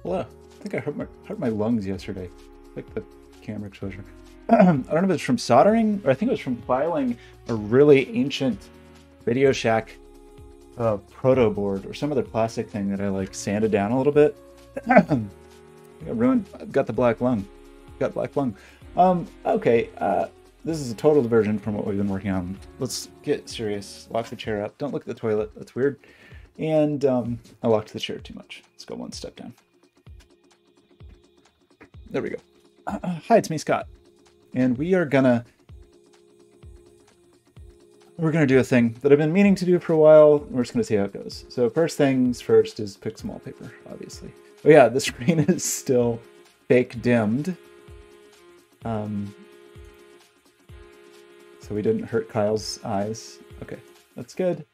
Hello. I think I hurt my lungs yesterday. Like the camera exposure. I don't know if it's from soldering, or I think it was from filing a really ancient Radio Shack proto board or some other plastic thing that I like sanded down a little bit. I got ruined. I've got the black lung. Got black lung. Okay. This is a total diversion from what we've been working on. Let's get serious. Lock the chair up. Don't look at the toilet. That's weird. And I locked the chair too much. Let's go one step down. There we go. Hi, it's me, Scott. And we're gonna do a thing that I've been meaning to do for a while. We're just gonna see how it goes. So first things first is pick some wallpaper, obviously. Oh yeah, the screen is still fake dimmed. So we didn't hurt Kyle's eyes. Okay, that's good.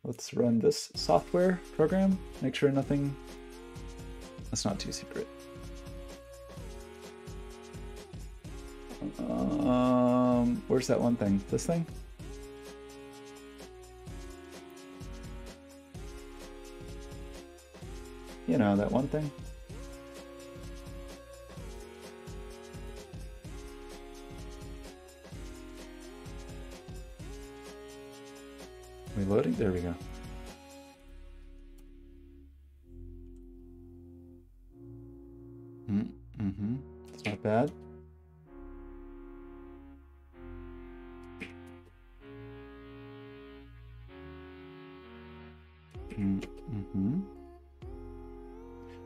Let's run this software program. Make sure nothing, that's not too secret. Where's that one thing? This thing? You know, that one thing? Reloading? There we go. Mm-hmm. It's not bad. Mm-hmm.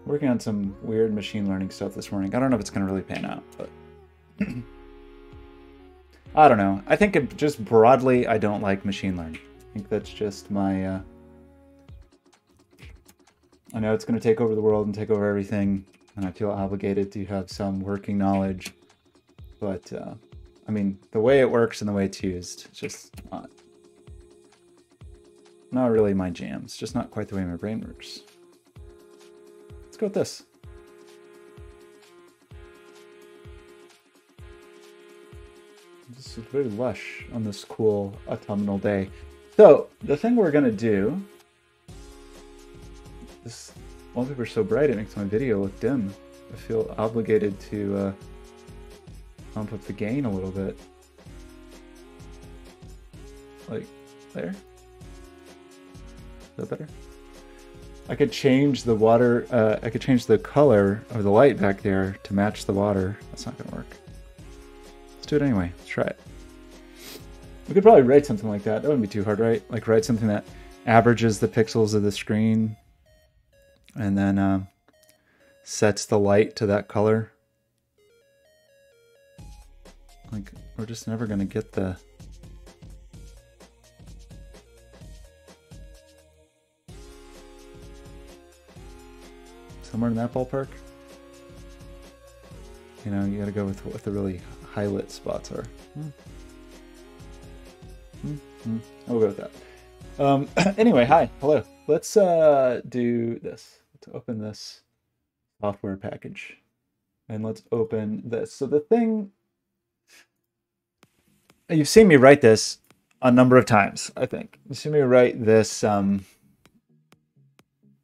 Working on some weird machine learning stuff this morning. I don't know if it's going to really pan out, but I don't know. I think just broadly, I don't like machine learning. I think that's just my... I know it's going to take over the world and take over everything, and I feel obligated to have some working knowledge. But, I mean, the way it works and the way it's used, it's just not really my jam. It's just not quite the way my brain works. Let's go with this. This is very lush on this cool autumnal day. So the thing we're gonna do, this wallpaper's so bright it makes my video look dim. I feel obligated to pump up the gain a little bit. Like there. Is that better? I could change the water, I could change the color of the light back there to match the water. That's not gonna work. Let's do it anyway. Let's try it. We could probably write something like that. That wouldn't be too hard, right? Like write something that averages the pixels of the screen and then sets the light to that color. Like, we're just never gonna get the... Somewhere in that ballpark. You know, you gotta go with what the really high lit spots are. I'll go with that. Anyway, hi, hello. Let's do this. Let's open this software package. And let's open this. So the thing, you've seen me write this a number of times, I think. You've seen me write this Unity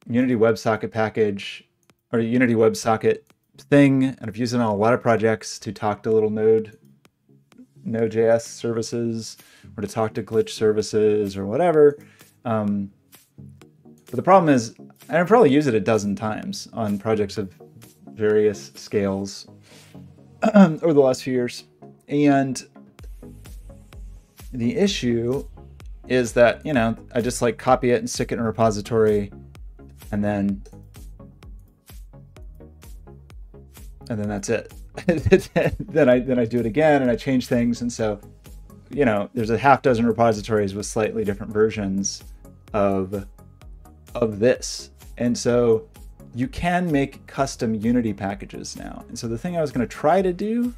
WebSocket package, or Unity WebSocket thing, and I've used it on a lot of projects to talk to little Node.js services, or to talk to glitch services, or whatever. But the problem is, I've probably used it a dozen times on projects of various scales over the last few years. And the issue is that, you know, I just like copy it and stick it in a repository, and then that's it. then I do it again and I change things, and so, you know, there's a half dozen repositories with slightly different versions of this, and so you can make custom Unity packages now. And so the thing I was going to try to do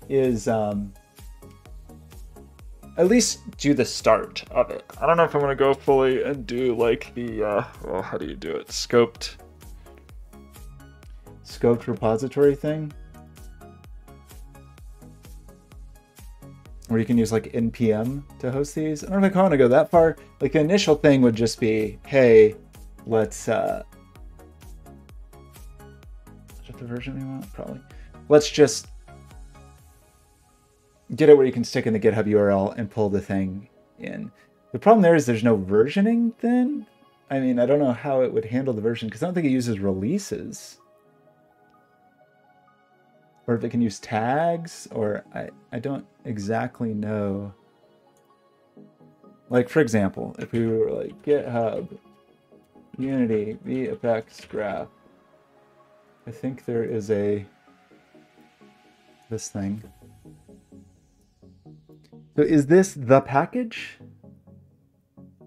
is at least do the start of it. I don't know if I'm going to go fully and do like the well, how do you do it? Scoped repository thing, where you can use like npm to host these. I don't know if I want to go that far. Like the initial thing would just be, hey, let's the version we want? Probably. Let's just get it where you can stick in the GitHub URL and pull the thing in. The problem there is there's no versioning then. I mean, I don't know how it would handle the version because I don't think it uses releases. Or if it can use tags, or I don't exactly know. Like, for example, if we were like GitHub, Unity, VFX graph, I think there is this thing. So is this the package?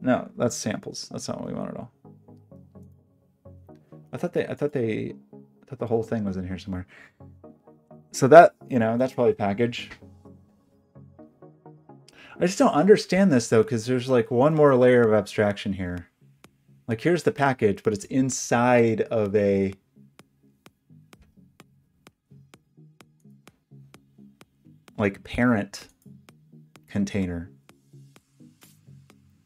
No, that's samples. That's not what we want at all. I thought the whole thing was in here somewhere. So that, you know, that's probably package. I just don't understand this though, because there's like one more layer of abstraction here. Like here's the package, but it's inside of a like parent container.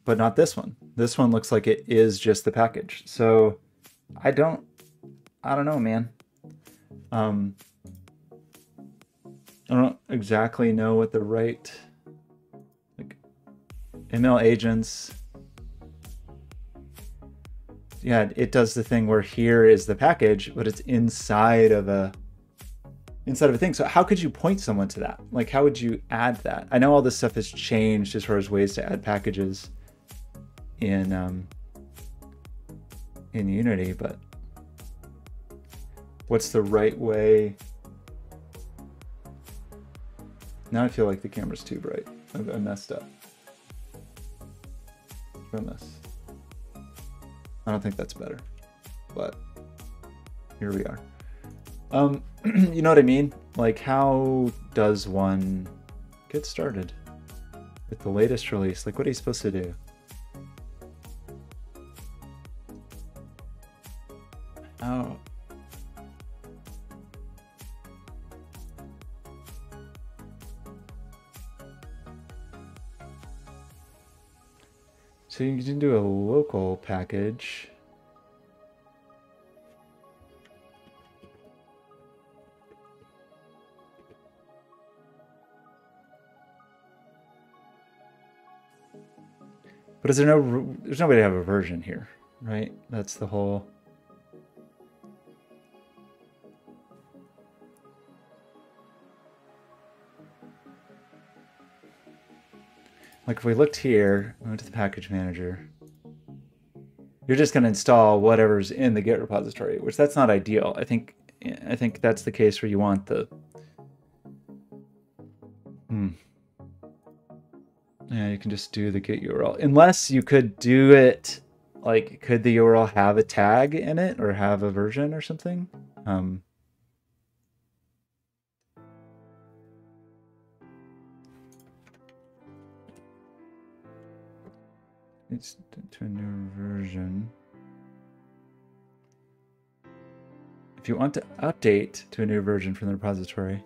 But not this one. This one looks like it is just the package. So I don't know, man. I don't exactly know what the right, like, ML agents. Yeah, it does the thing where here is the package, but it's inside of a thing. So how could you point someone to that? Like, how would you add that? I know all this stuff has changed as far as ways to add packages in Unity, but what's the right way? Now I feel like the camera's too bright. I messed up. From this. I don't think that's better, but here we are. You know what I mean? Like, how does one get started with the latest release? Like, what are you supposed to do? Oh. So you can do a local package. But is there there's no way to have a version here, right? That's the whole. Like if we looked here, we went to the package manager, you're just going to install whatever's in the Git repository, which that's not ideal. I think that's the case where you want the. Yeah, you can just do the Git URL, unless you could do it. Like, could the URL have a tag in it or have a version or something? It's to a new version. If you want to update to a new version from the repository,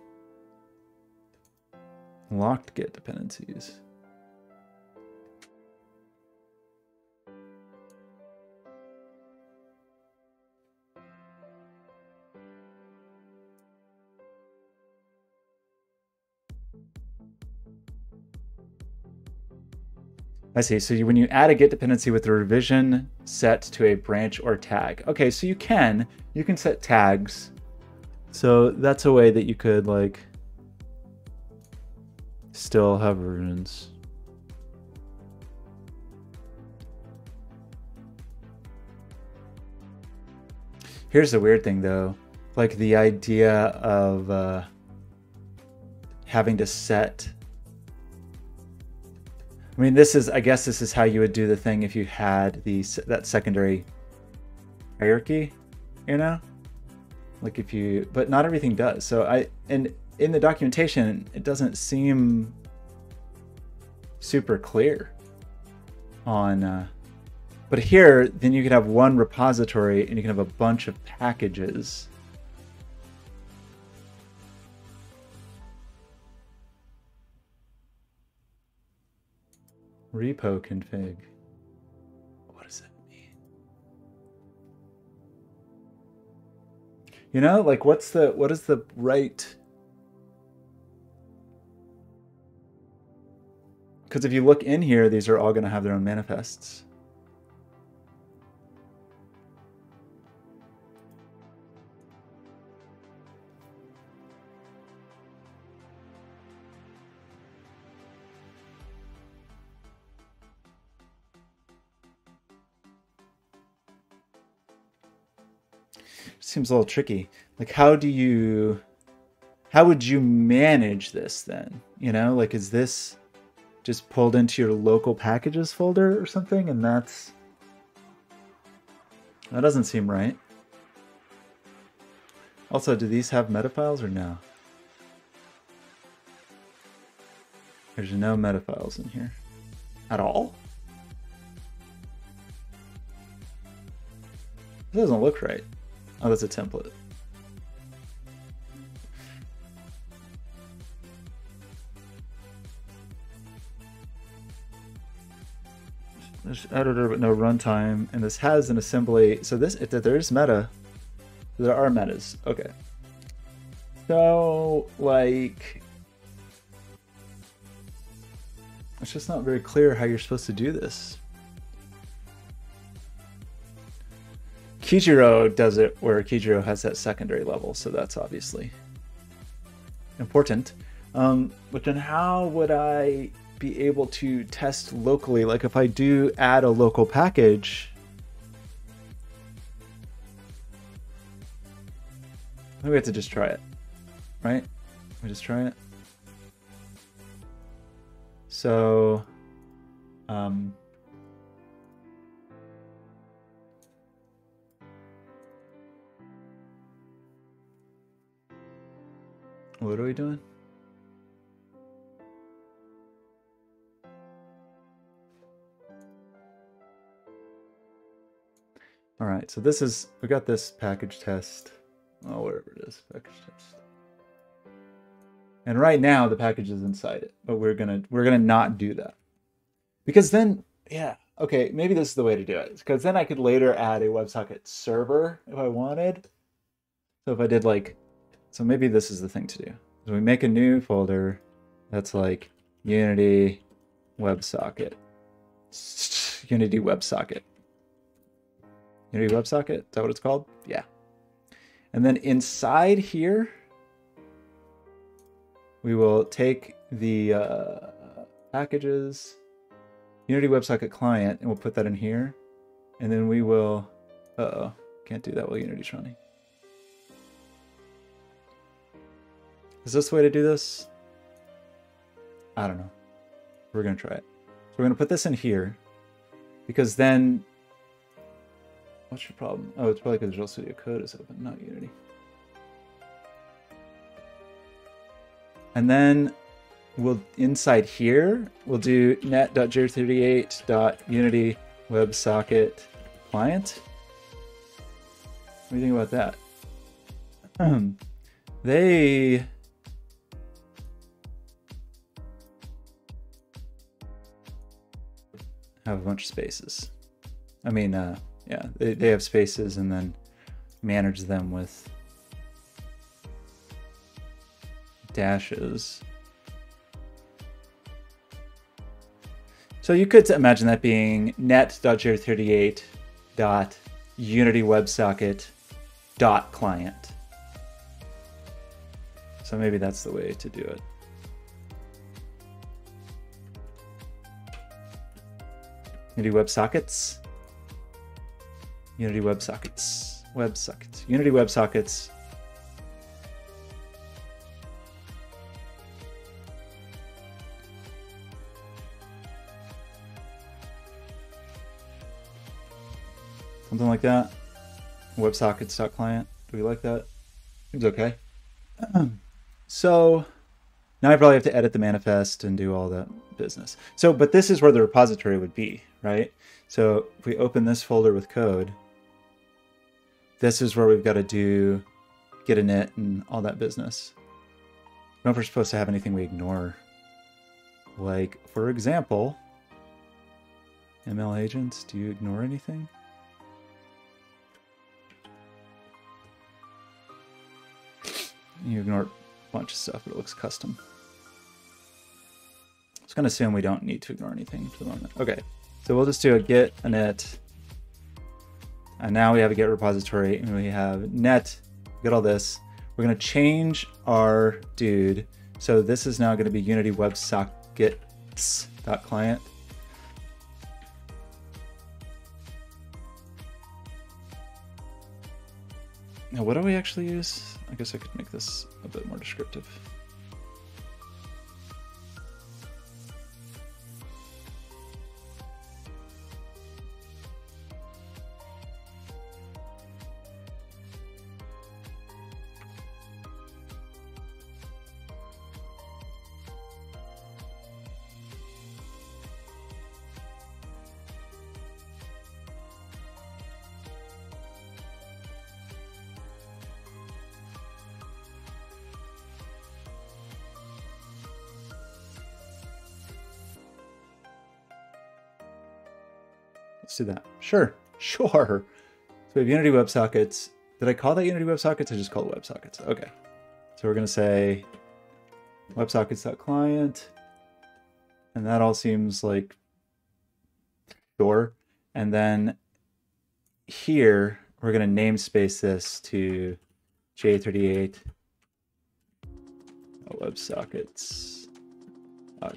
locked Git dependencies. I see. So when you add a Git dependency with a revision set to a branch or tag. Okay, so you can set tags. So that's a way that you could like still have versions. Here's the weird thing though, like the idea of having to set. I mean, I guess this is how you would do the thing if you had that secondary hierarchy, you know? Like if you, but not everything does. So and in the documentation, it doesn't seem super clear on, but here, then you could have one repository and you can have a bunch of packages. Repo config. What does that mean? You know, like what is the right? Because if you look in here, these are all going to have their own manifests. Seems a little tricky. Like, how would you manage this then? You know, like, is this just pulled into your local packages folder or something? And that doesn't seem right. Also, do these have meta files or no? There's no meta files in here at all. It doesn't look right. Oh, that's a template. There's editor but no runtime, and this has an assembly. So this, if there's meta, there are metas. Okay. So like, it's just not very clear how you're supposed to do this. Kijiro does it where Kijiro has that secondary level, so that's obviously important. But then how would I be able to test locally? Like if I do add a local package, maybe we have to just try it, right? We just try it. So, what are we doing? All right, so this is, we got this package test. Oh, wherever it is, package test. And right now the package is inside it, but we're gonna not do that. Because then, yeah, okay, maybe this is the way to do it. Because then I could later add a WebSocket server if I wanted. So if I did like, so maybe this is the thing to do. So we make a new folder that's like Unity WebSocket. Unity WebSocket. Unity WebSocket, is that what it's called? Yeah. And then inside here, we will take the packages, Unity WebSocket Client, and we'll put that in here. And then we will, uh-oh, can't do that while Unity's running. Is this the way to do this? I don't know. We're gonna try it. So we're gonna put this in here, because then, what's your problem? Oh, it's probably because Visual Studio Code is open, not Unity. And then we'll, inside here, we'll do net.j38.unity WebSocket client. What do you think about that? They have a bunch of spaces. I mean, yeah, they have spaces and then manage them with dashes. So you could imagine that being net.j38.unitywebsocket.client. So maybe that's the way to do it. Unity WebSockets. Unity WebSockets. WebSockets. Unity WebSockets. Something like that. WebSockets.client. Do we like that? Seems okay. So now I probably have to edit the manifest and do all that business. So, but this is where the repository would be, right? So if we open this folder with code, this is where we've got to do git init and all that business. I don't know if we're supposed to have anything we ignore. Like, for example, ML agents, do you ignore anything? You ignore a bunch of stuff, but it looks custom. I was going to assume we don't need to ignore anything for the moment. Okay, so we'll just do a git init. And now we have a git repository, and we have net, get all this. We're going to change our dude. So this is now going to be Unity WebSockets.client. Now, what do we actually use? I guess I could make this a bit more descriptive. Let's do that. Sure. So we have Unity WebSockets. Did I call that Unity WebSockets? I just called it WebSockets. Okay. So we're going to say WebSockets.client. And that all seems like sure. And then here, we're going to namespace this to J38 WebSockets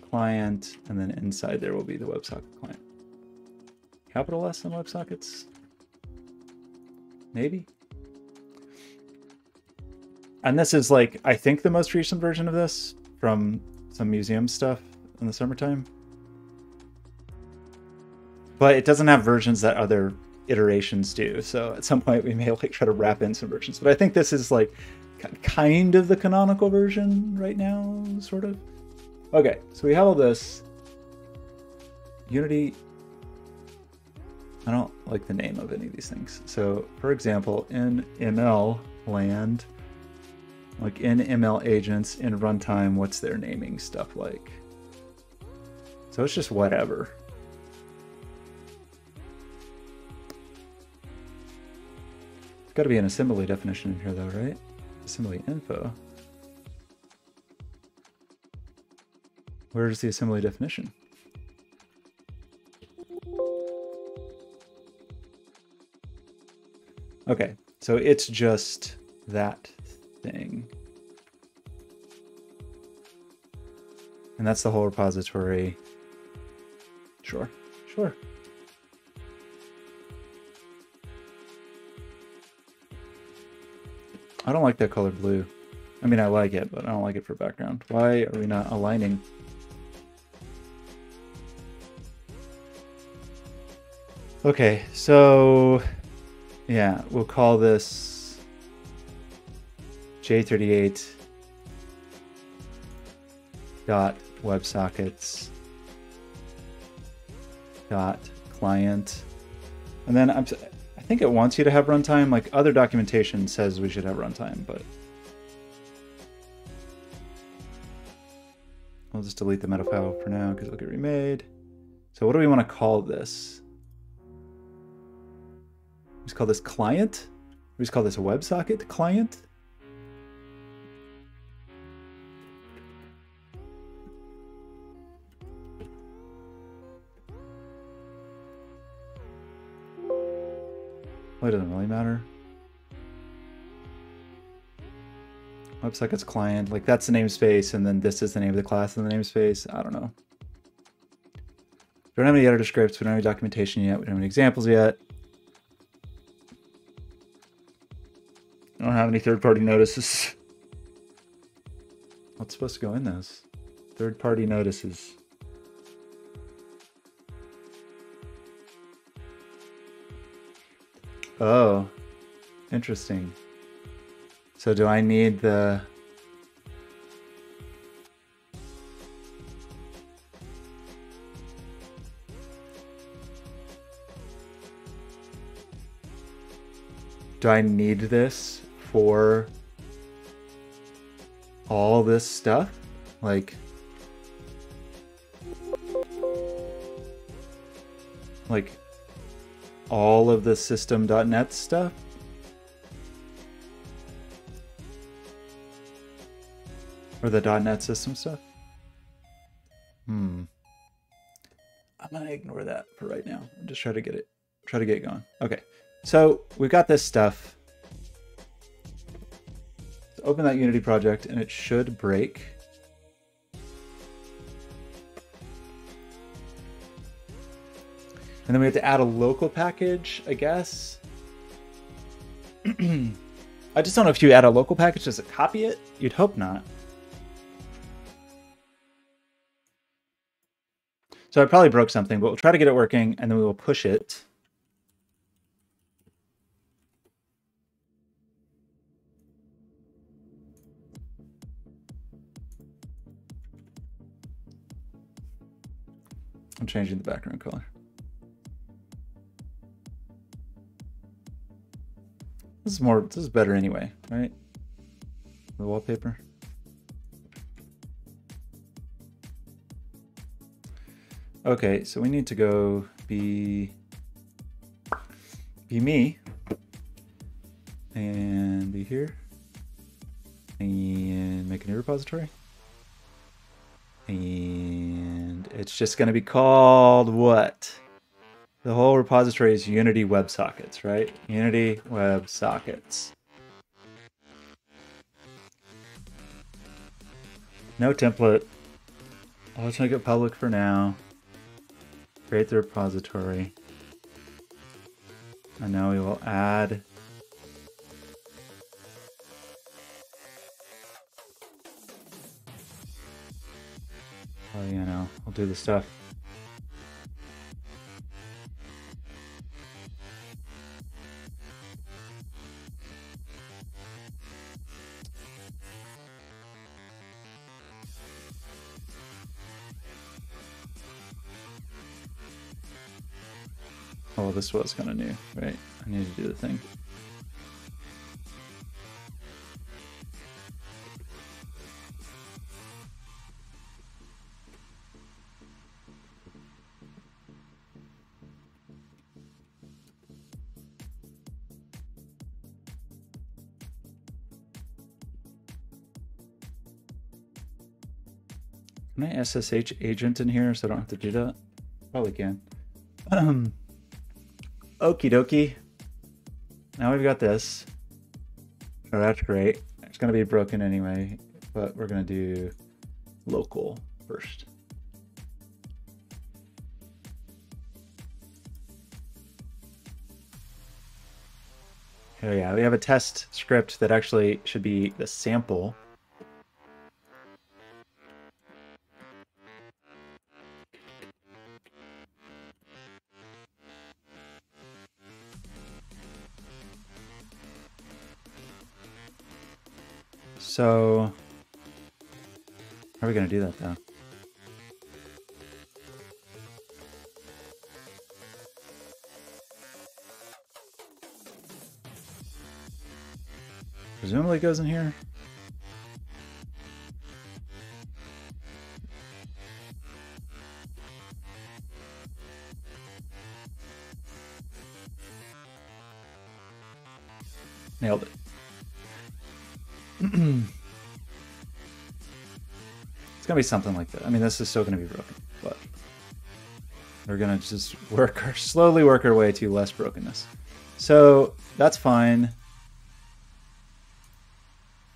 client. And then inside there will be the WebSocket client. Capital S on WebSockets? Maybe? And this is like, I think the most recent version of this from some museum stuff in the summertime. But it doesn't have versions that other iterations do. So at some point we may like try to wrap in some versions. But I think this is like kind of the canonical version right now, sort of. Okay, so we have all this. Unity. I don't like the name of any of these things. So for example, in ML land, like in ML agents in runtime, what's their naming stuff like? So it's just whatever. There's got to be an assembly definition in here though, right? Assembly info. Where's the assembly definition? Okay, so it's just that thing. And that's the whole repository. Sure. I don't like that color blue. I mean, I like it, but I don't like it for background. Why are we not aligning? Okay, so yeah, we'll call this J38 dot WebSockets dot client, and then I think it wants you to have runtime. Like other documentation says we should have runtime, but I'll just delete the meta file for now because it'll get remade. So what do we want to call this? We just call this client? We just call this a WebSocket client? Well, it doesn't really matter. WebSockets client, like that's the namespace, and then this is the name of the class in the namespace. I don't know. We don't have any editor scripts, we don't have any documentation yet, we don't have any examples yet. I don't have any third-party notices. What's supposed to go in this? Third-party notices. Oh, interesting. So do I need the... Do I need this for all this stuff? Like all of the system.net stuff? Or the .NET system stuff? I'm gonna ignore that for right now. I'm just try to get it going. Okay, so we've got this stuff. So open that Unity project and it should break. And then we have to add a local package, I guess. I just don't know if you add a local package, does it copy it? You'd hope not. So I probably broke something, but we'll try to get it working and then we will push it. I'm changing the background color. This is better anyway, right? The wallpaper. Okay, so we need to go be me and be here and make a new repository. And it's just going to be called what? The whole repository is Unity WebSockets, right? Unity WebSockets. No template. Let's make it public for now. Create the repository. And now we will add I'll do the stuff. Oh, this was kind of new, right? I need to do the thing. Can I SSH agent in here so I don't have to do that? Probably can. Okie dokie. Now we've got this. Oh, that's great. It's going to be broken anyway, but we're going to do local first. Oh yeah, we have a test script that actually should be the sample. So, how are we going to do that though? Presumably it goes in here. Nailed it. It's gonna be something like that. I mean, this is still gonna be broken, but we're gonna just slowly work our way to less brokenness. So that's fine.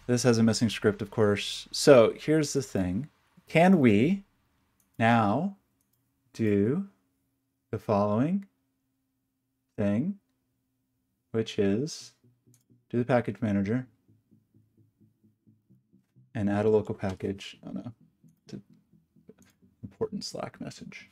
This has a missing script, of course. So here's the thing. Can we now do the following thing, which is do the package manager and add a local package. Oh no, it's an important Slack message.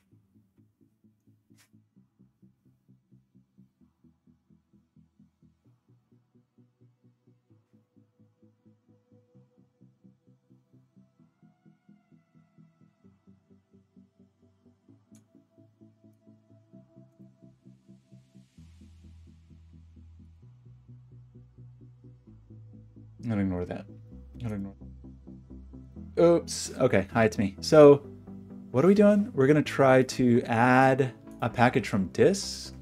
I'm gonna ignore that. Oops. Okay. Hi, it's me. So what are we doing? We're going to try to add a package from disk.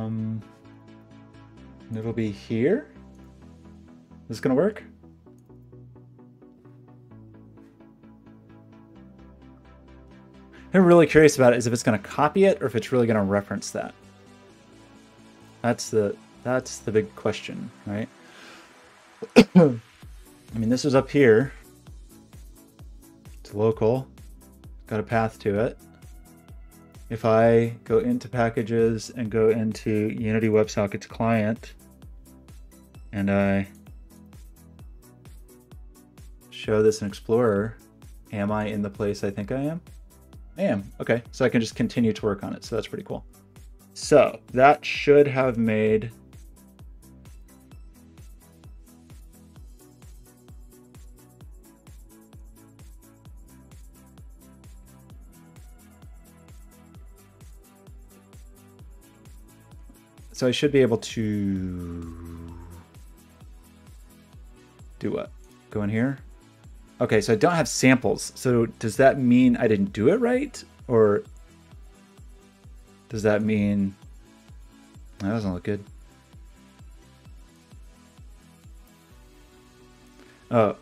And it'll be here. Is this gonna work? What I'm really curious about it is if it's gonna copy it or if it's really gonna reference that. That's the big question, right? I mean, this was up here. It's local. Got a path to it. If I go into packages and go into Unity WebSockets Client and I show this in Explorer, am I in the place I think I am? I am. Okay, so I can just continue to work on it. So that's pretty cool. So that should have made so I should be able to do what? Go in here? Okay, so I don't have samples. So does that mean I didn't do it right? Or does that mean that doesn't look good? Oh.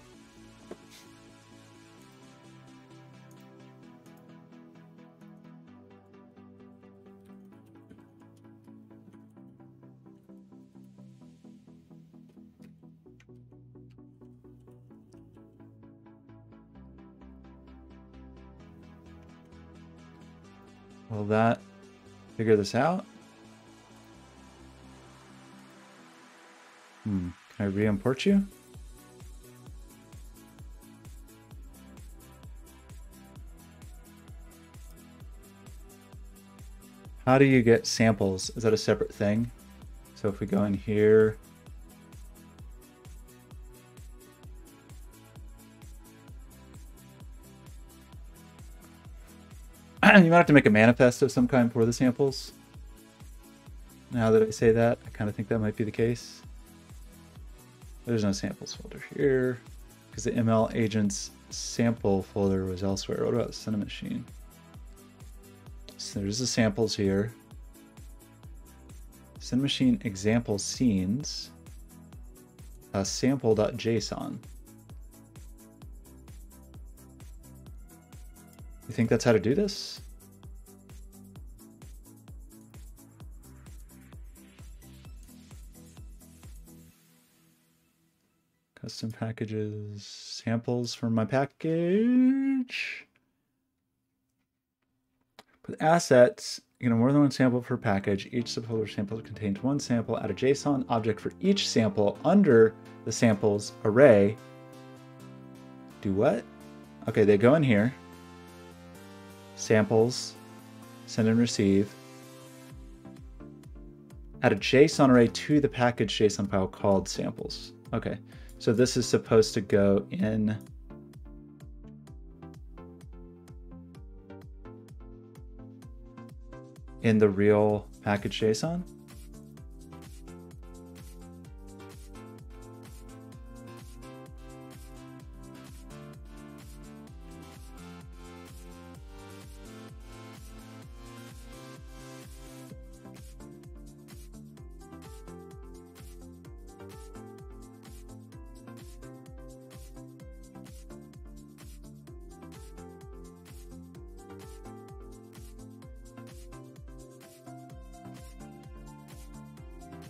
Will that figure this out? Can I re-import you? How do you get samples? Is that a separate thing? So if we go in here, you might have to make a manifest of some kind for the samples. Now that I say that, I kind of think that might be the case. There's no samples folder here because the ML agents sample folder was elsewhere. What about Cinemachine? So there's the samples here. Cinemachine example scenes, sample.json. You think that's how to do this? Custom packages, samples from my package. With assets, you know, more than one sample per package. Each subfolder sample contains one sample. Add a JSON object for each sample under the samples array. Do what? Okay, they go in here. Samples, send and receive. Add a JSON array to the package JSON file called samples. Okay, so this is supposed to go in the real package JSON.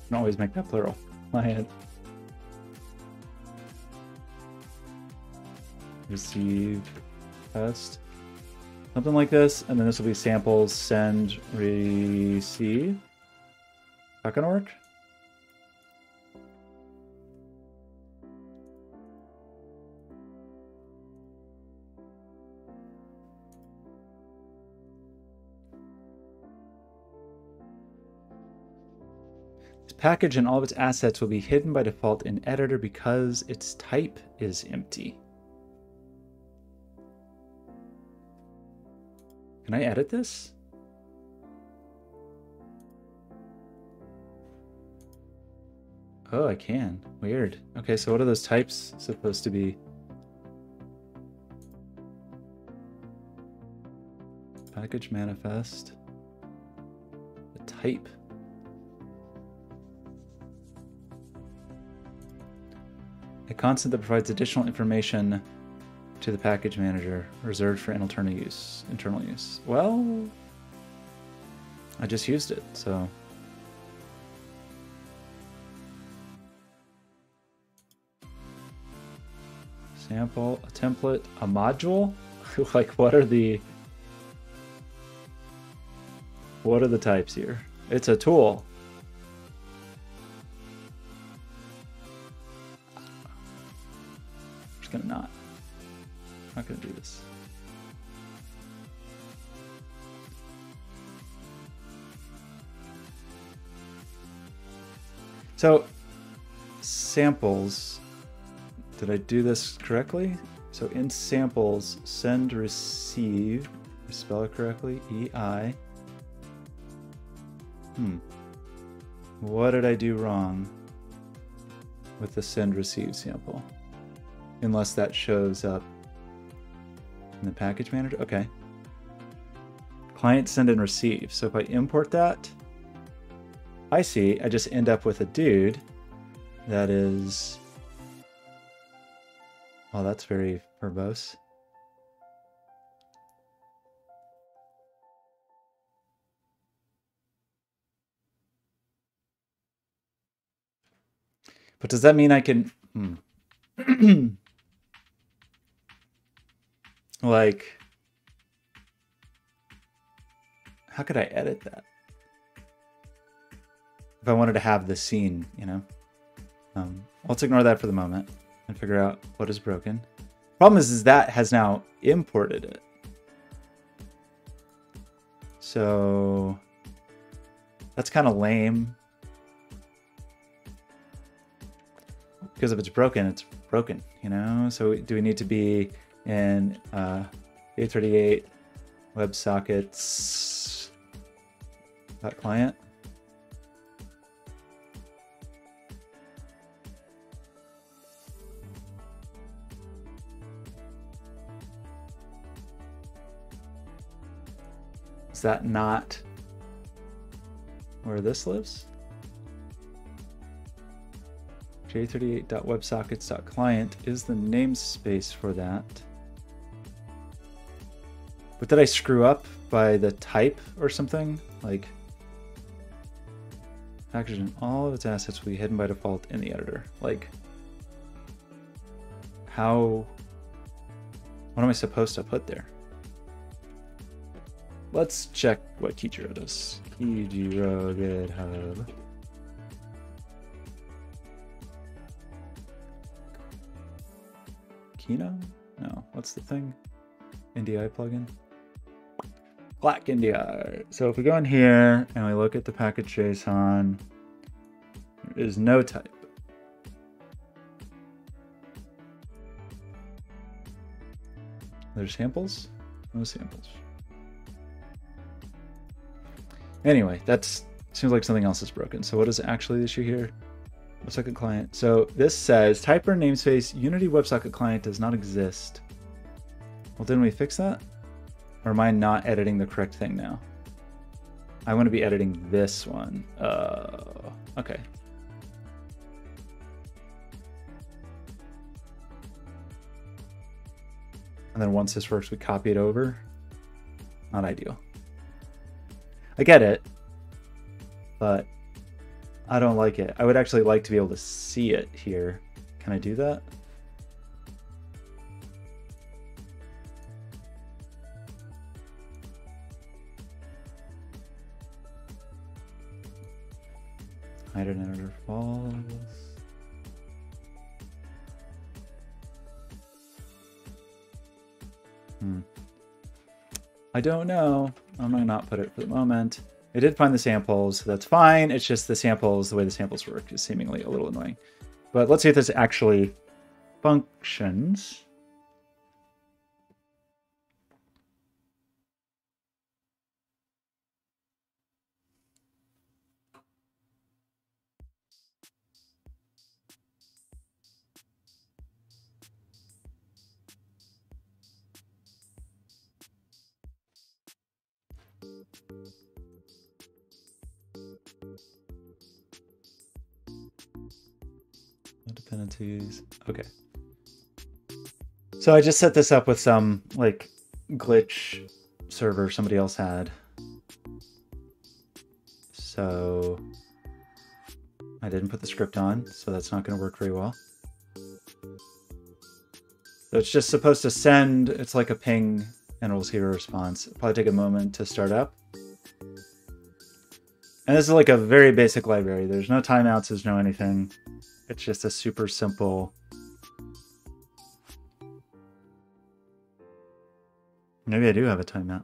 Can always make that plural. My head. Receive, test, something like this, and then this will be samples, send, receive. Not gonna work? Package and all of its assets will be hidden by default in editor because its type is empty. Can I edit this? Oh, I can. Weird. Okay, so what are those types supposed to be? Package manifest. The type. A constant that provides additional information to the package manager, reserved for internal use. Well, I just used it, so. Sample, a template, a module? Like, what are the types here? It's a tool. I'm just gonna not gonna do this. So samples, did I do this correctly? So in samples, send receive, spell it correctly, EI. What did I do wrong with the send receive sample? Unless that shows up in the package manager. Okay. Client send and receive. So if I import that, I see, I just end up with a dude that is, oh, that's very verbose. But does that mean I can, like, how could I edit that? If I wanted to have the scene, you know? Let's ignore that for the moment and figure out what is broken. Problem is that has now imported it. So that's kind of lame. Because if it's broken, you know? So do we need to be in 838 WebSockets client? Is that not where this lives? j38.websockets.client is the namespace for that. But did I screw up by the type or something? Like, package and all of its assets will be hidden by default in the editor. Like, how, what am I supposed to put there? Let's check what Kijiro does. Kijiro GitHub. Kino? No, what's the thing? NDI plugin? Black NDI. So if we go in here and we look at the package JSON, there is no type. There's samples? No samples. Anyway, that seems like something else is broken. So what is actually the issue here? WebSocket client. So this says type or namespace Unity WebSocket client does not exist. Well, didn't we fix that? Or am I not editing the correct thing now? I want to be editing this one. Okay. And then once this works, we copy it over. Not ideal. I get it, but I don't like it. I would actually like to be able to see it here. Can I do that? Hide an editor false. I don't know. I'm gonna not put it for the moment. I did find the samples, so that's fine. It's just the samples, the way the samples work is seemingly a little annoying. But let's see if this actually functions. dependencies. Okay. So I just set this up with some like glitch server somebody else had. So I didn't put the script on, so that's not going to work very well. So it's just supposed to send, it's like a ping, and we'll see a response. It'll probably take a moment to start up. And this is like a very basic library. There's no timeouts, there's no anything. It's just a super simple. Maybe I do have a timeout.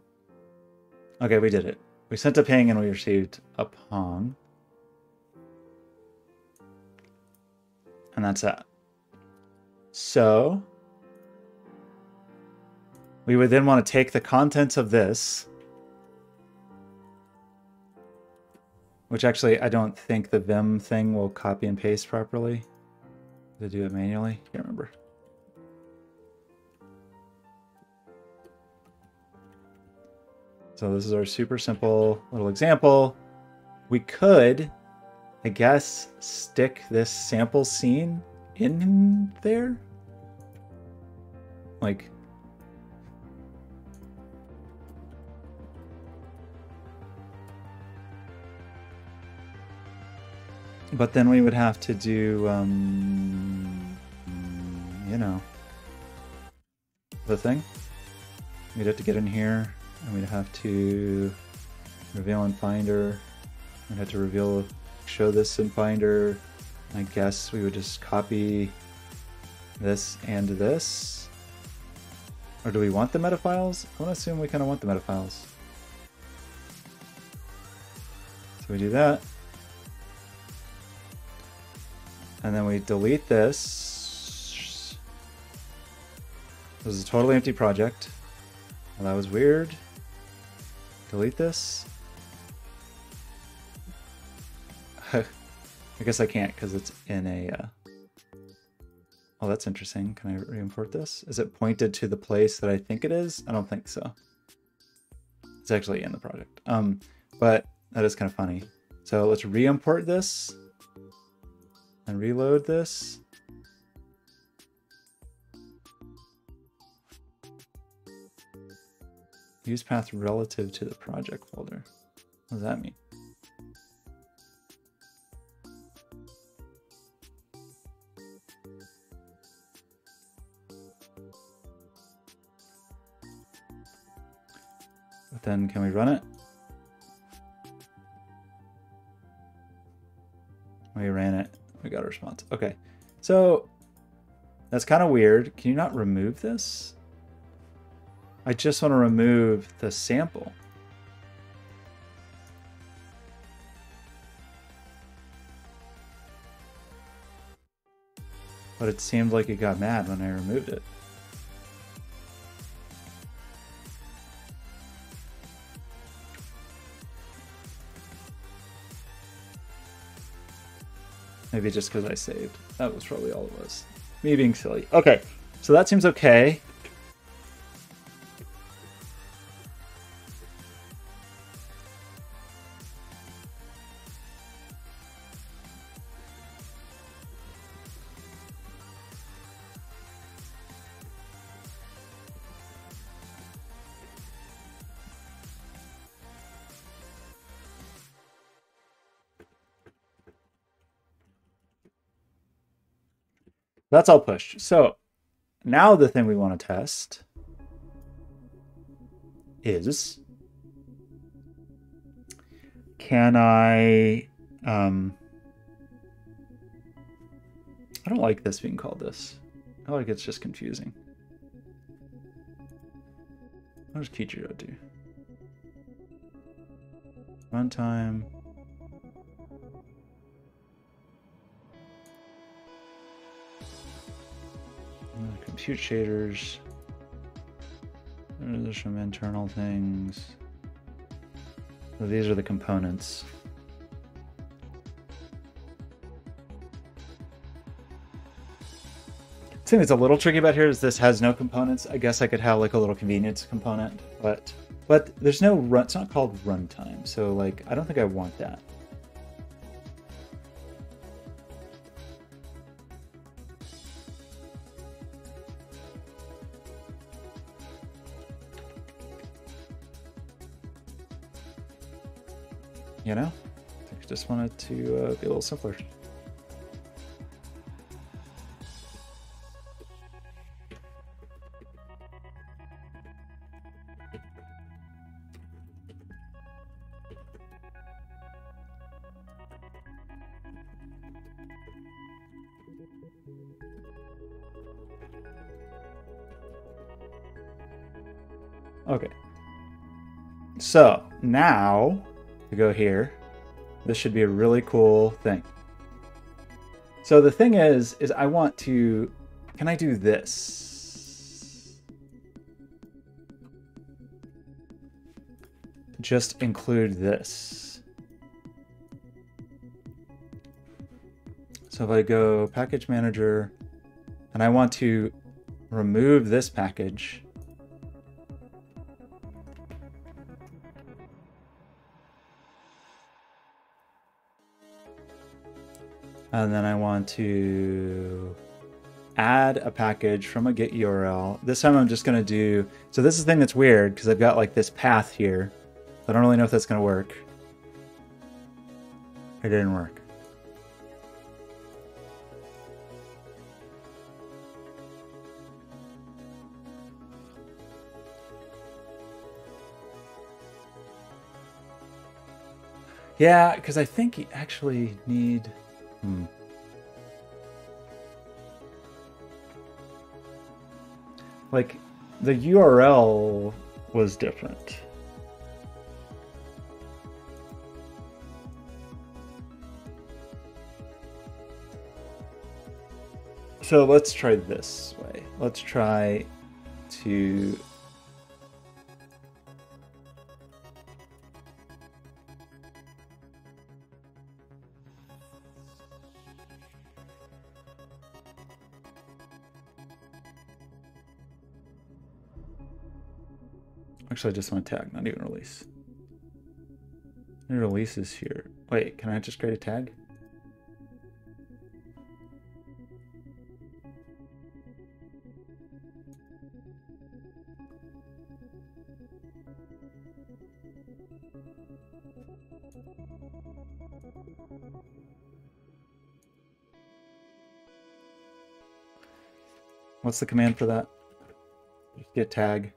Okay, we did it. We sent a ping and we received a pong. And that's that. So we would then want to take the contents of this, which actually I don't think the Vim thing will copy and paste properly. To do it manually, can't remember. So this is our super simple little example. We could, I guess, stick this sample scene in there. Like, but then we would have to do, you know, the thing. We'd have to get in here. And we'd have to reveal in Finder. We'd have to reveal, show this in Finder. I guess we would just copy this and this. Or do we want the meta files? I want to assume we kind of want the meta files. So we do that. And then we delete this. This is a totally empty project. Well, that was weird. Delete this. I guess I can't because it's in a... Oh, that's interesting. Can I re-import this? Is it pointed to the place that I think it is? I don't think so. It's actually in the project. But that is kind of funny. So let's re-import this and reload this. Use path relative to the project folder. What does that mean? But then can we run it? We ran it. We got a response. Okay. So that's kind of weird. Can you not remove this? I just want to remove the sample. But it seemed like it got mad when I removed it. Maybe just because I saved. That was probably all it was. Me being silly. Okay, so that seems okay. That's all pushed. So now the thing we want to test is, can I don't like this being called this. I feel like it's just confusing. What does Kichiro do? Runtime. Compute shaders. There's some internal things. So these are the components. The thing that's a little tricky about here is this has no components. I guess I could have like a little convenience component, but there's no run. It's not called runtime, so like I don't think I want that. You know, I just wanted to be a little simpler. Okay. So now to go here, this should be a really cool thing. So the thing is I want to, can I do this? Just include this. So if I go package manager and I want to remove this package, and then I want to add a package from a get URL. This time I'm just going to do, so this is the thing that's weird because I've got like this path here. I don't really know if that's going to work. It didn't work. Yeah, because I think you actually need... Like, the URL was different. So let's try this way. Let's try to... Actually, I just want to tag, not even release. Release is here. Wait, can I just create a tag? What's the command for that? Just get tag.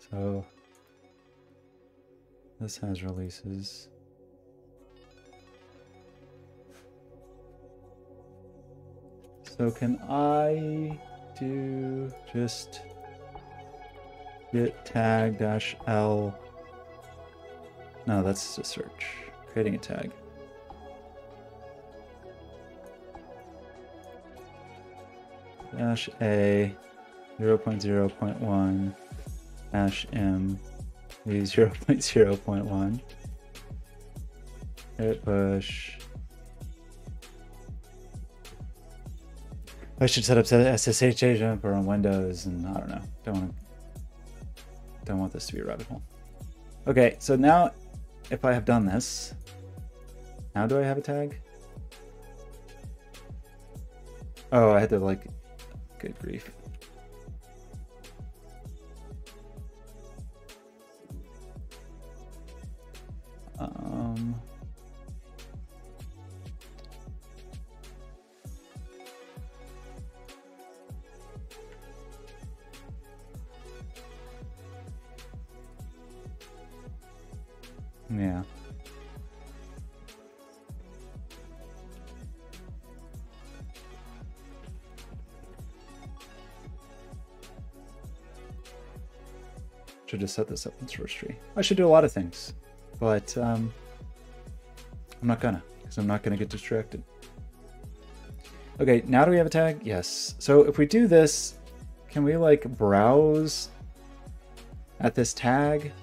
So this has releases. So can I do just get tag dash L? No, that's a search. Creating a tag. Dash A 0.0.1 dash M 0.0.1. Hit push. I should set up SSH agent for on Windows, and I don't know. Don't want this to be a rabbit hole. Okay, so now if I have done this, now do I have a tag? Oh, I had to like, good grief. Yeah. Should just set this up in source tree. I should do a lot of things, but I'm not gonna, because I'm not gonna get distracted. Okay, now do we have a tag? Yes. So if we do this, can we like browse at this tag?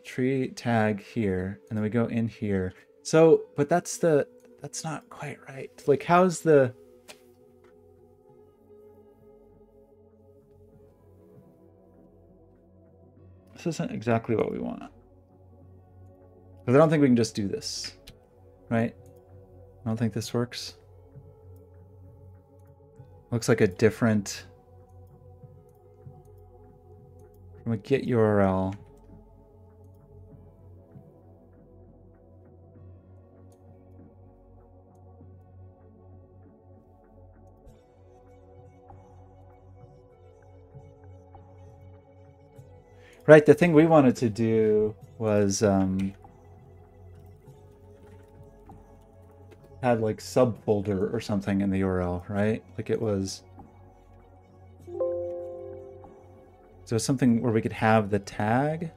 Tree tag here, and then we go in here. So, but that's not quite right. Like, how's the... this isn't exactly what we want. Because I don't think we can just do this, right? I don't think this works. Looks like a different, from a get URL. Right, the thing we wanted to do was had like subfolder or something in the URL, right? Like it was, so something where we could have the tag.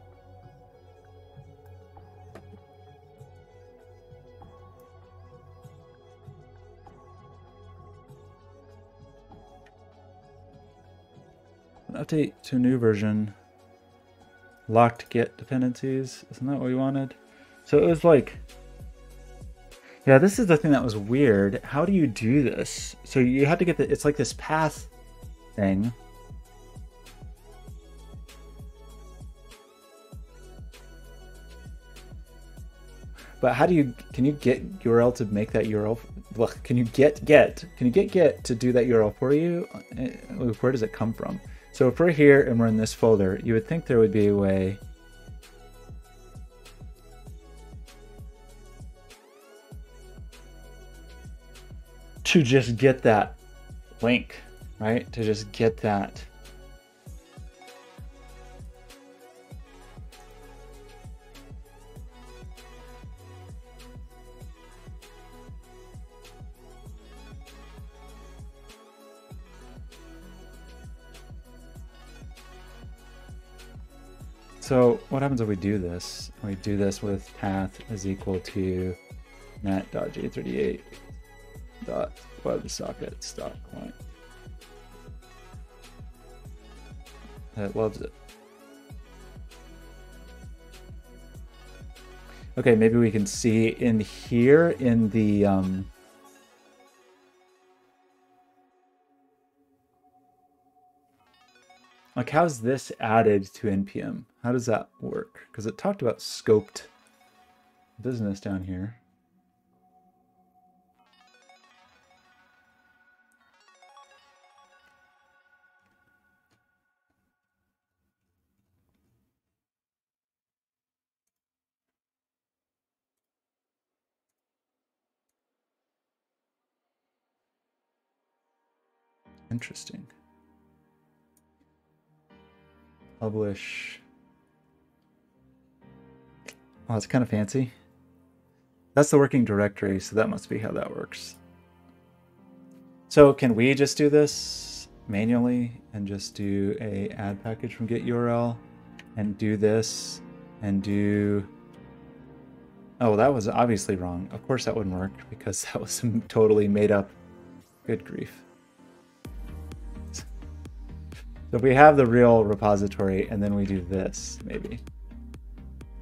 An update to a new version. Locked get dependencies. Isn't that what we wanted? So it was like, yeah, this is the thing that was weird. How do you do this? So you had to get the, it's like this path thing. But how do you, can you get URL to make that URL? Look, can you get to do that URL for you? Where does it come from? So if we're here and we're in this folder, you would think there would be a way to just get that link, right? To just get that. So what happens if we do this? We do this with path is equal to net.j38.websockets.client. It loves it. Okay, maybe we can see in here in the like, how's this added to NPM? How does that work? Because it talked about scoped business down here. Interesting. Publish. Oh, it's kind of fancy. That's the working directory, so that must be how that works. So can we just do this manually and just do a add package from get URL and do this and do... Oh, that was obviously wrong. Of course that wouldn't work because that was totally made up. Good grief. So if we have the real repository and then we do this, maybe.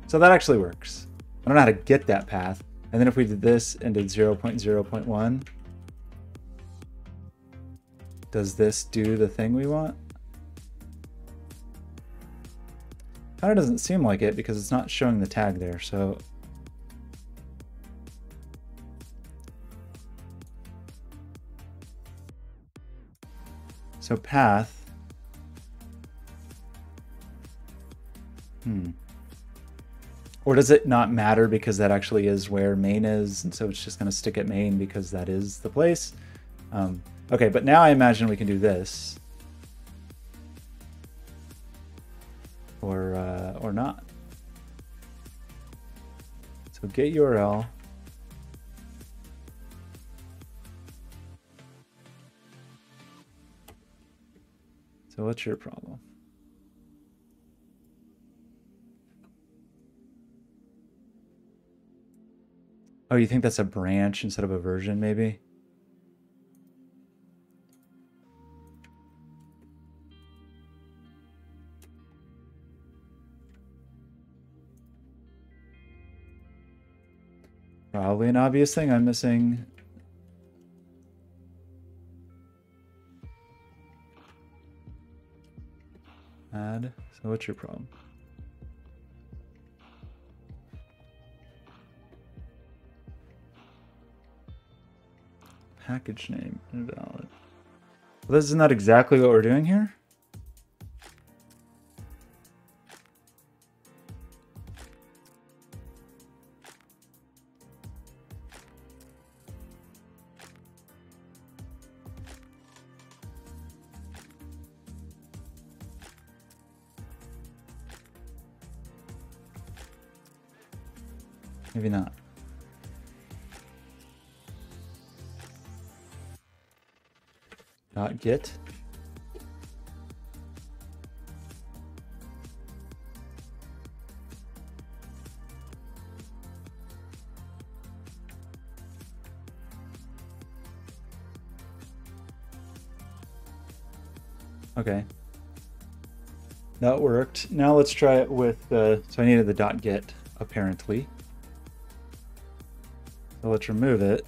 So that actually works. I don't know how to get that path. And then if we did this and did 0.0.1, does this do the thing we want? Kind of doesn't seem like it because it's not showing the tag there, so. So path. Or does it not matter because that actually is where main is, and so it's just going to stick at main because that is the place? Okay, but now I imagine we can do this. Or not. So get URL. So what's your problem? Oh, you think that's a branch instead of a version, maybe? Probably an obvious thing I'm missing. Add. So what's your problem? package name invalid. Well, isn't that exactly what we're doing here? Maybe not. .get. Okay. That worked. Now let's try it with the, so I needed the .get apparently. So let's remove it.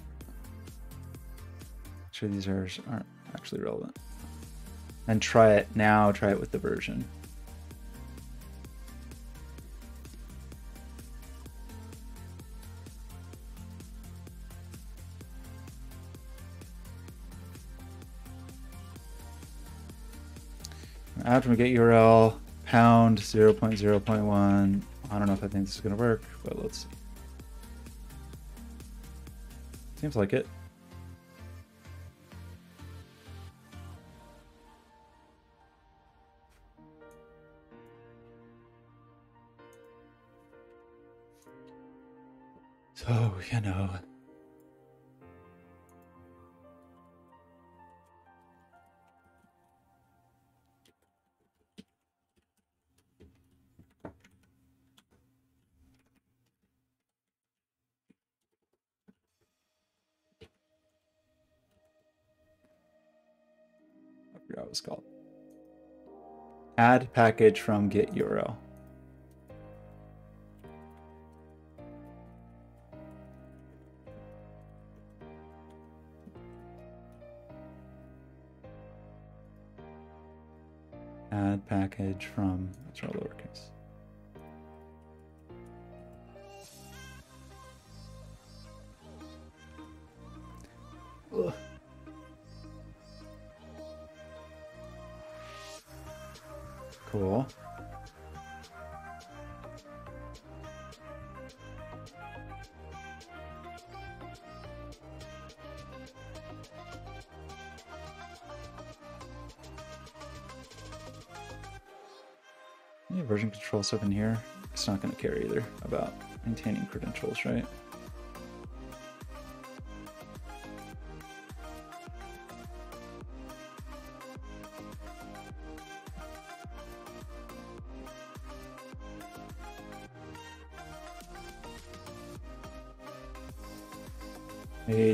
Make sure these errors aren't actually relevant. And try it now, try it with the version. After we get URL pound 0.0.1. I don't know if I think this is going to work, but let's see. Seems like it. So, you know. I forgot what it was called. Add package from get URL. Add package from, that's all lowercase. Ugh. Cool. Yeah, version control stuff in here. It's not going to care either about maintaining credentials, right?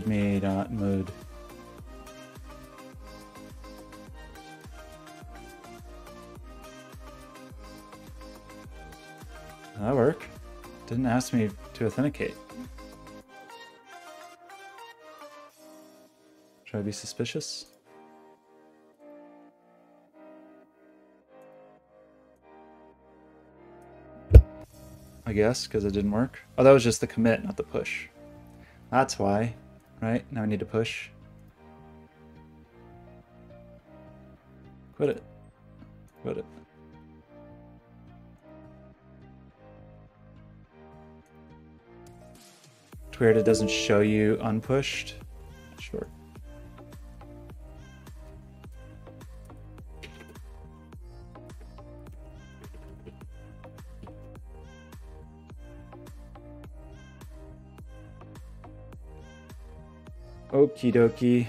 Made.mode. That work? Didn't ask me to authenticate. Should I be suspicious? I guess, because it didn't work. Oh, that was just the commit, not the push. That's why, right? Now I need to push. Quit it. Quit it. It's weird it doesn't show you unpushed. Sure. Okie dokie.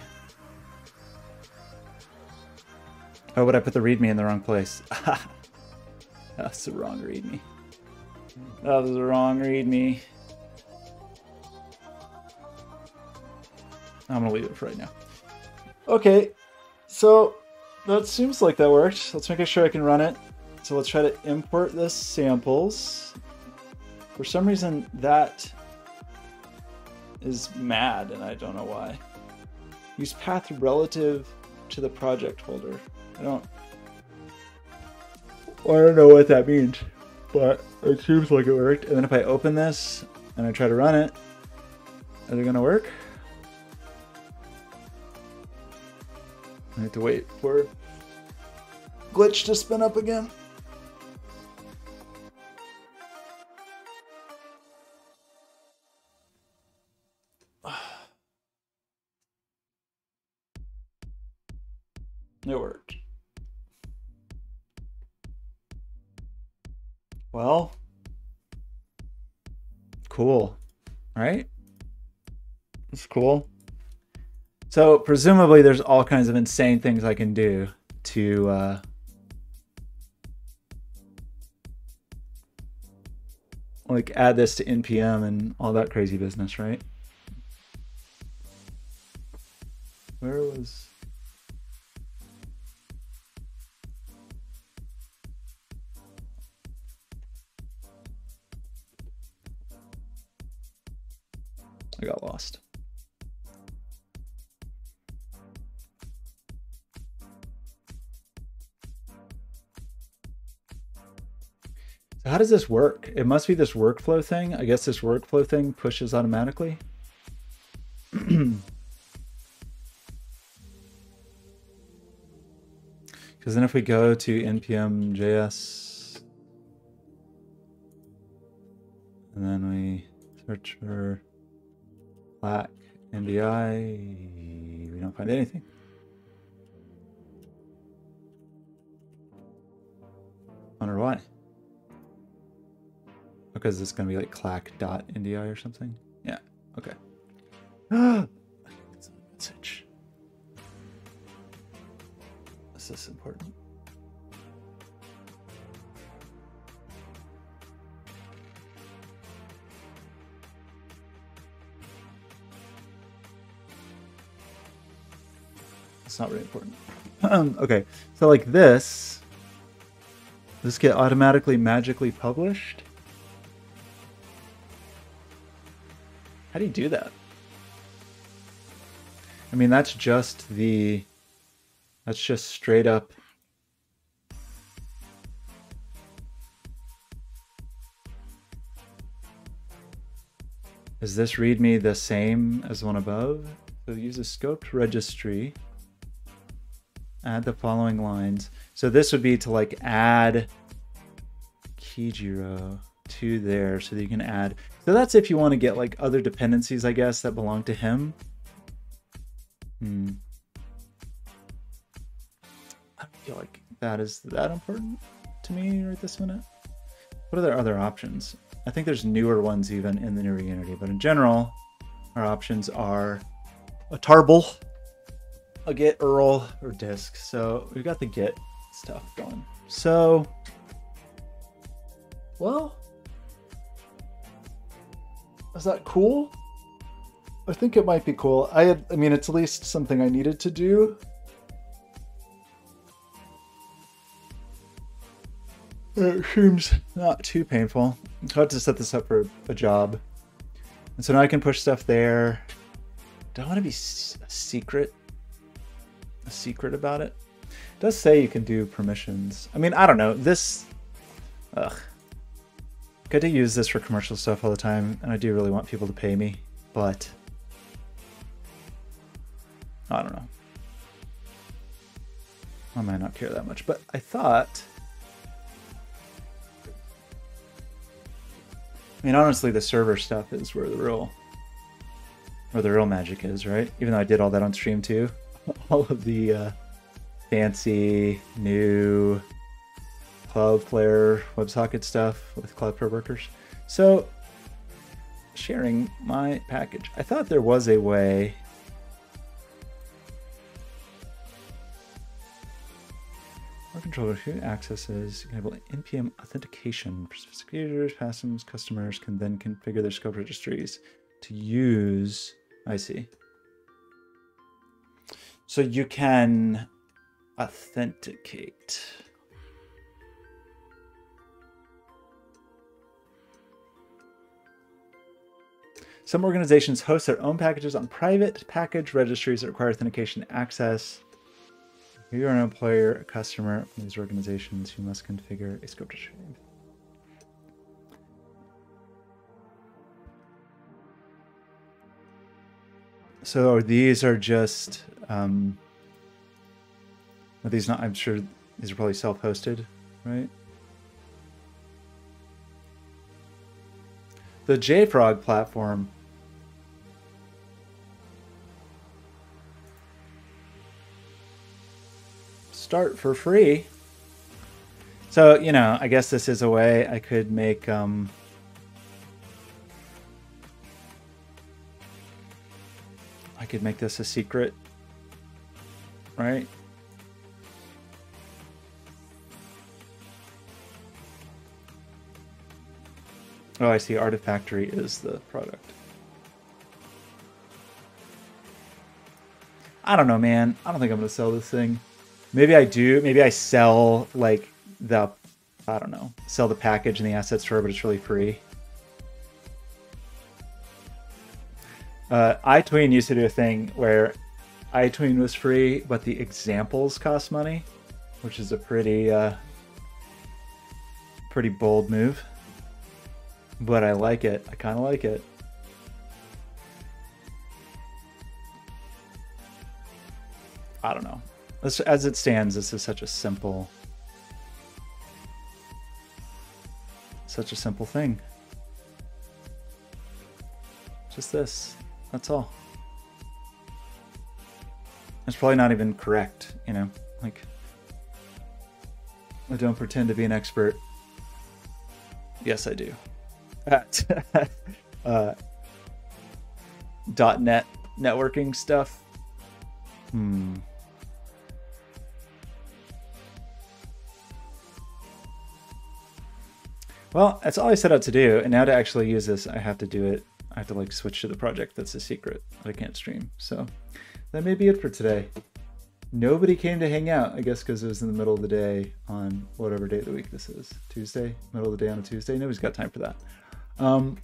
Oh, but I put the README in the wrong place. That's the wrong README. That was the wrong README. I'm gonna leave it for right now. Okay, so that seems like that worked. Let's make sure I can run it. So let's try to import this samples. For some reason that is mad and I don't know why. Use path relative to the project folder. I don't know what that means, but it seems like it worked. And then if I open this and I try to run it, is it gonna work? I have to wait for glitch to spin up again. It worked. Well, cool, right? It's cool. So presumably there's all kinds of insane things I can do to like add this to NPM and all that crazy business, right? Where was... I got lost. So how does this work? It must be this workflow thing. I guess this workflow thing pushes automatically. Because then if we go to npm.js and then we search for black MDI, we don't find anything. Wonder why. Because it's going to be like clack.ndi or something. Yeah, okay. That's a message. Is this important? It's not really important. Okay, so like this get automatically magically published? How do you do that? I mean, that's just straight up. Is this README the same as one above? So use a scoped registry. Add the following lines. So this would be to like add Kijiro to there so that you can add. So that's if you want to get like other dependencies, I guess, that belong to him. I don't feel like that is that important to me right this minute. What are their other options? I think there's newer ones even in the newer Unity, but in general, our options are a tarball, a get URL, or disk. So we've got the get stuff going. So, well, is that cool? I think it might be cool. I mean, it's at least something I needed to do. It seems not too painful. I'm about to set this up for a job. And so now I can push stuff there. Do I want to be a secret about it? It does say you can do permissions. I mean, I don't know. This, good to use this for commercial stuff all the time, and I do really want people to pay me, but I don't know. I might not care that much, but I thought, I mean, honestly, the server stuff is where the real magic is, right? Even though I did all that on stream too. All of the fancy new Cloudflare WebSocket stuff with Cloudflare workers. So sharing my package. I thought there was a way. Our controller who accesses enable npm authentication. Specific users, passives, customers can then configure their scope registries to use. I see. So you can authenticate. Some organizations host their own packages on private package registries that require authentication access. If you are an employer, a customer from these organizations, you must configure a scope registry. So these are just Are these not? I'm sure these are probably self-hosted, right? The JFrog platform. Start for free. So, you know, I guess this is a way I could make I could make this a secret, right? Oh, I see. Artifactory is the product. I don't know, man. I don't think I'm going to sell this thing. Maybe I do. Maybe I sell, like, the, I don't know, sell the package in the asset store, but it's really free. iTween used to do a thing where iTween was free, but the examples cost money, which is a pretty, pretty bold move. But I like it. I kind of like it. I don't know. As it stands, this is such a simple thing. Just this. That's all. It's probably not even correct, you know? Like, I don't pretend to be an expert. Yes, I do. At .NET networking stuff. Well, that's all I set out to do, and now to actually use this, I have to do it. I have to like switch to the project that's a secret that I can't stream. So that may be it for today. Nobody came to hang out, I guess because it was in the middle of the day on whatever day of the week this is. Tuesday? Middle of the day on a Tuesday? Nobody's got time for that.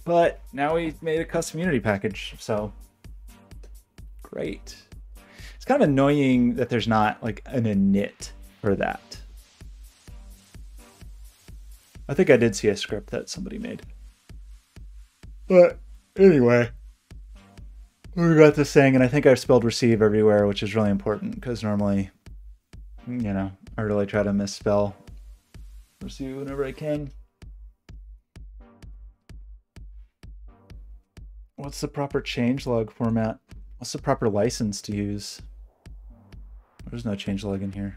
But now we made a custom Unity package, so great. It's kind of annoying that there's not like an init for that. I think I did see a script that somebody made. But anyway, we got this thing, and I think I've spelled receive everywhere, which is really important because normally, you know, I really try to misspell receive whenever I can. What's the proper changelog format? What's the proper license to use? There's no changelog in here.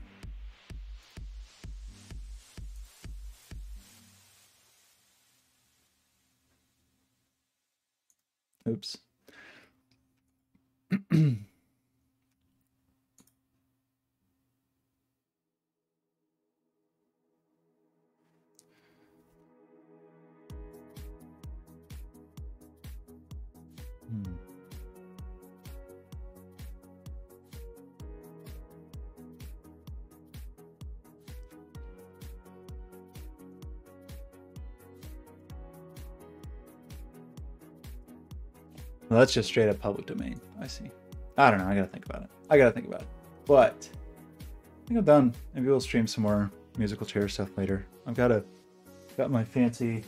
Oops. Well, that's just straight up public domain. I see. I don't know. I gotta think about it. But I think I'm done. Maybe we'll stream some more musical chair stuff later. I've got my fancy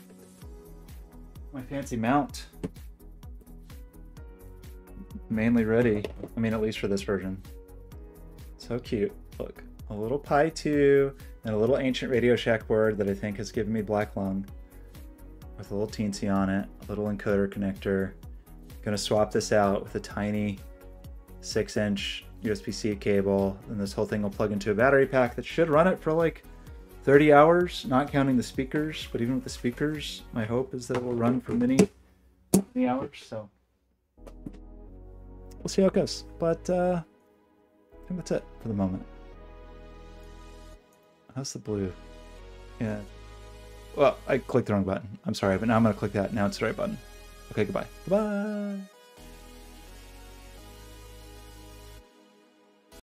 mount mainly ready. I mean, at least for this version. So cute. Look, a little Pi 2 and a little ancient Radio Shack board that I think has given me black lung with a little teensy on it, a little encoder connector. Gonna swap this out with a tiny 6-inch USB-C cable, and this whole thing will plug into a battery pack that should run it for like 30 hours, not counting the speakers. But even with the speakers, my hope is that it will run for many hours. So we'll see how it goes. But I think that's it for the moment. How's the blue? Yeah. Well, I clicked the wrong button. I'm sorry, but now I'm gonna click that. Now it's the right button. Okay, goodbye. Goodbye.